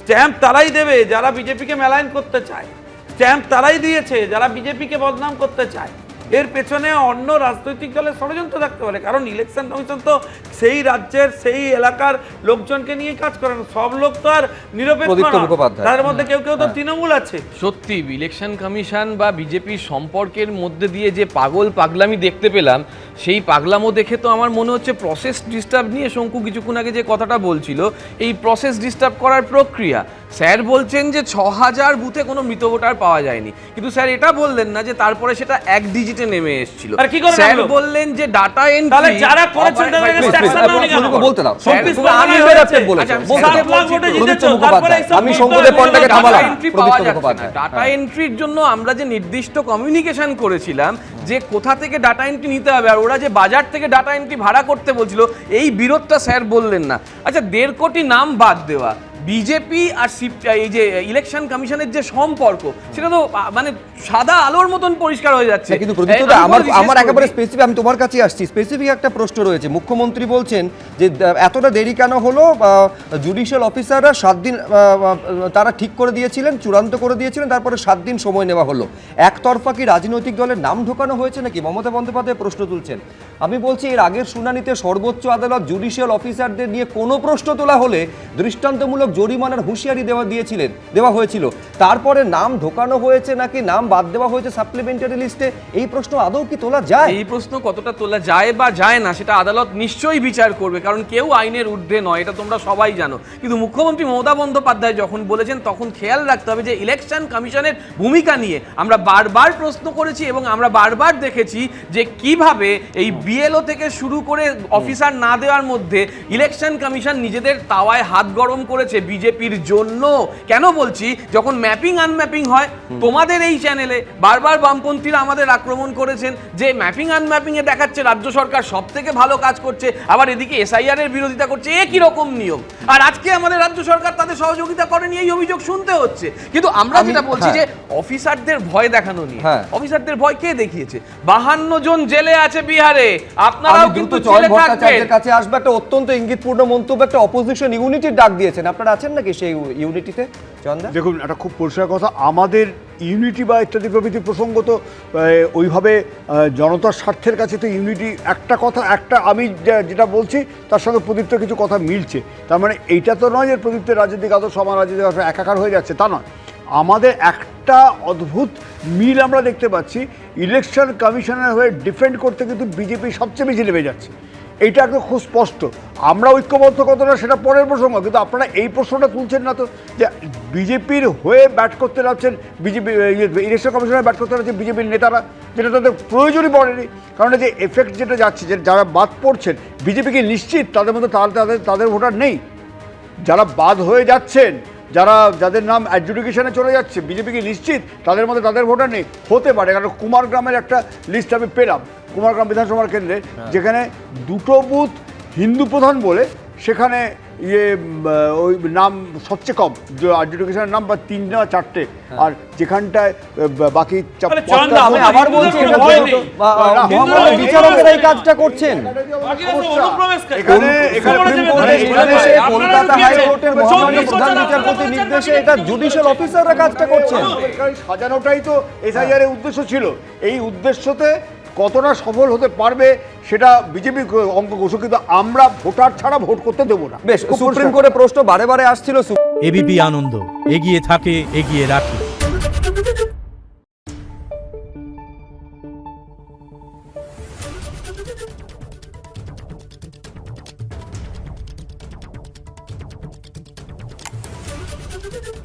Stamp তারাই দেবে যারা বিজেপিকে মেলাইন করতে চায়, স্ট্যাম্প তারাই দিয়েছে যারা বিজেপিকে বদনাম করতে চায়। এর পেছনে অন্য রাজনৈতিক দলের ষড়যন্ত্র থাকতে পারে, কারণ ইলেকশন কমিশন তো সেই রাজ্যের সেই এলাকার লোকজনকে নিয়ে কাজ করে না, সব লোক তো আর নিরপেক্ষ না, তার মধ্যে কেউ কেউ তো তৃণমূল আছে। সত্যি ইলেকশন কমিশন বা বিজেপির সম্পর্কের মধ্যে দিয়ে যে পাগলামি দেখতে পেলাম, সেই পাগলামো দেখে তো আমার মনে হচ্ছে প্রসেস ডিস্টার্ব নিয়ে শঙ্কু কিছুক্ষণ আগে যে কথাটা বলছিল, এই প্রসেস ডিস্টার্ব করার প্রক্রিয়া। স্যার বলছেন যে ৬,০০০ বুথে কোনো মৃত ভোটার পাওয়া যায়নি, কিন্তু স্যার এটা বললেন না যে তারপরে সেটা ১ ডিজিটে নেমে এসেছিল। স্যার বললেন যে ডাটা এন্ট্রি যারা করেছেন বলতে দাও, আমি শঙ্কুদেব পণ্ডাকে থামালাম। ডাটা এন্ট্রির জন্য আমরা যে নির্দিষ্ট কমিউনিকেশন করেছিলাম যে কোথা থেকে ডাটা এন্ট্রি নিতে হবে, আর ওরা যে বাজার থেকে ডাটা এন্ট্রি ভাড়া করতে বলছিল, এই বিরোধটা স্যার বললেন না। আচ্ছা, ১.৫ কোটি নাম বাদ দেওয়া, বিজেপি আর এই যে ইলেকশন কমিশনের যে সম্পর্ক, সেটা তো মানে সাদা আলোর মতন পরিষ্কার হয়ে যাচ্ছে। কিন্তু আমার একেবারে স্পেসিফিক, আমি তোমার কাছে আসছি, স্পেসিফিক একটা প্রশ্ন রয়েছে। মুখ্যমন্ত্রী বলছেন যে এতটা দেরি কেন হলো, জুডিশিয়াল অফিসাররা 7 দিন তারা ঠিক করে দিয়েছিলেন, চূড়ান্ত করে দিয়েছিলেন, তারপরে 7 দিন সময় নেওয়া হলো। একতরফা কি রাজনৈতিক দলের নাম ঢোকানো হয়েছে নাকি? মমতা বন্দ্যোপাধ্যায় প্রশ্ন তুলছেন। আমি বলছি, এর আগের শুনানিতে সর্বোচ্চ আদালত জুডিশিয়াল অফিসারদের নিয়ে কোনো প্রশ্ন তোলা হলে দৃষ্টান্তমূলক জরিমানার হুঁশিয়ারি দেওয়া হয়েছিল। তারপরে নাম ঢোকানো হয়েছে নাকি নাম বাদ দেওয়া হয়েছে সাপ্লিমেন্টারি লিস্টে, এই প্রশ্ন আদৌ কি তোলা যায়? এই প্রশ্ন কতটা তোলা যায় বা যায় না সেটা আদালত নিশ্চয়ই বিচার করবে, কারণ কেউ আইনের ঊর্ধ্বে নয়, এটা তোমরা সবাই জানো। কিন্তু মুখ্যমন্ত্রী মমতা বন্দ্যোপাধ্যায় যখন বলেছেন, তখন খেয়াল রাখতে হবে যে ইলেকশন কমিশনের ভূমিকা নিয়ে আমরা বারবার প্রশ্ন করেছি এবং আমরা বারবার দেখেছি যে কিভাবে এই বিএলও থেকে শুরু করে অফিসার না দেওয়ার মধ্যে ইলেকশন কমিশন নিজেদের তাওয়ায় হাত গরম করেছে বিজেপির জন্য। কেন বলছি, যখন ম্যাপিং আনম্যাপিং হয়, তোমাদের এই চ্যানেলে বারবার বামপন্থীরা আমাদের আক্রমণ করেছেন যে ম্যাপিং আনম্যাপিং এ দেখাচ্ছে রাজ্য সরকার সব থেকে ভালো কাজ করছে, আবার এদিকে এসআইআর এর বিরোধিতা করছে। একই রকম নিয়ম, আর আজকে আমাদের রাজ্য সরকার তাদের সহযোগিতা করেনি, এই অভিযোগ শুনতে হচ্ছে। কিন্তু আমরা যেটা বলছি যে অফিসারদের ভয় দেখানো নিয়ে, অফিসারদের ভয় কে দেখিয়েছে? 52 জন জেলে আছে বিহারে, আপনারাও কিন্তু জেলে থাকবেন। কাছে আসবে একটা অত্যন্ত ইঙ্গিতপূর্ণ মন্তব্য, একটা অপোজিশন ইউনিটির ডাক দিয়েছেন, আপনারা আছেন নাকি সেই ইউনিটিতে? দেখুন, একটা খুব পরিষ্কার কথা, আমাদের ইউনিটি বা ইত্যাদি প্রভৃতি প্রসঙ্গ তো ওইভাবে জনতার স্বার্থের কাছে তো ইউনিটি একটা কথা, একটা আমি যেটা বলছি তার সঙ্গে প্রদীপ্ত কিছু কথা মিলছে। তার মানে এইটা তো নয় যে প্রদীপ্তের রাজনৈতিক আদর্শ আমার রাজনৈতিক আদর্শ একাকার হয়ে যাচ্ছে, তা নয়। আমাদের একটা অদ্ভুত মিল আমরা দেখতে পাচ্ছি, ইলেকশন কমিশনের হয়ে ডিফেন্ড করতে কিন্তু বিজেপি সবচেয়ে বেশি নেমে যাচ্ছে। এইটা একদম খুব স্পষ্ট। আমরা ঐক্যবদ্ধ কতটা সেটা পরের প্রসঙ্গ, কিন্তু আপনারা এই প্রশ্নটা তুলছেন না তো, যে বিজেপির হয়ে ব্যাট করতে যাচ্ছেন, বিজেপি ইলেকশন কমিশনে ব্যাট করতে যাচ্ছেন বিজেপির নেতারা, যেটা তাদের প্রয়োজনই পড়েনি। কারণ যে এফেক্ট যেটা যাচ্ছে, যে যারা বাদ পড়ছেন, বিজেপিকে নিশ্চিত তাদের মধ্যে তাদের ভোটার নেই। যারা বাদ হয়ে যাচ্ছেন, যাদের নাম অ্যাডজুডিকেশনে চলে যাচ্ছে, বিজেপিকে নিশ্চিত তাদের মধ্যে তাদের ভোটার নেই। হতে পারে, কারণ কুমারগ্রামের একটা লিস্ট আমি পেলাম, কুমারগ্রাম বিধানসভা কেন্দ্রে, যেখানে 2টো বুথ হিন্দু প্রধান বলে সেখানে ওই নাম সবচেয়ে কম, যে অ্যাডজুডিকেশনের নাম বা 3 না 4টে, আর যেখানটায় বাকি আবার বলছি বিচারকেরা এই কাজটা করছেন। কলকাতা হাইকোর্টের মহামান্য প্রধান বিচারপতির নির্দেশে এটা জুডিশিয়াল অফিসাররা কাজটা করছেন। সাজানোটাই তো এসআইআর এর উদ্দেশ্য ছিল। এই উদ্দেশ্যতে কতটা সফল হতে পারবে সেটা বিজেপি অঙ্ক কষুক, কিন্তু আমরা ভোটার ছাড়া ভোট করতে দেবো না। বেশ, সুপ্রিম কোর্টে প্রশ্ন বারে বারে আসছিল। এবিপি আনন্দ, এগিয়ে থাকে, এগিয়ে রাখে। Thank you.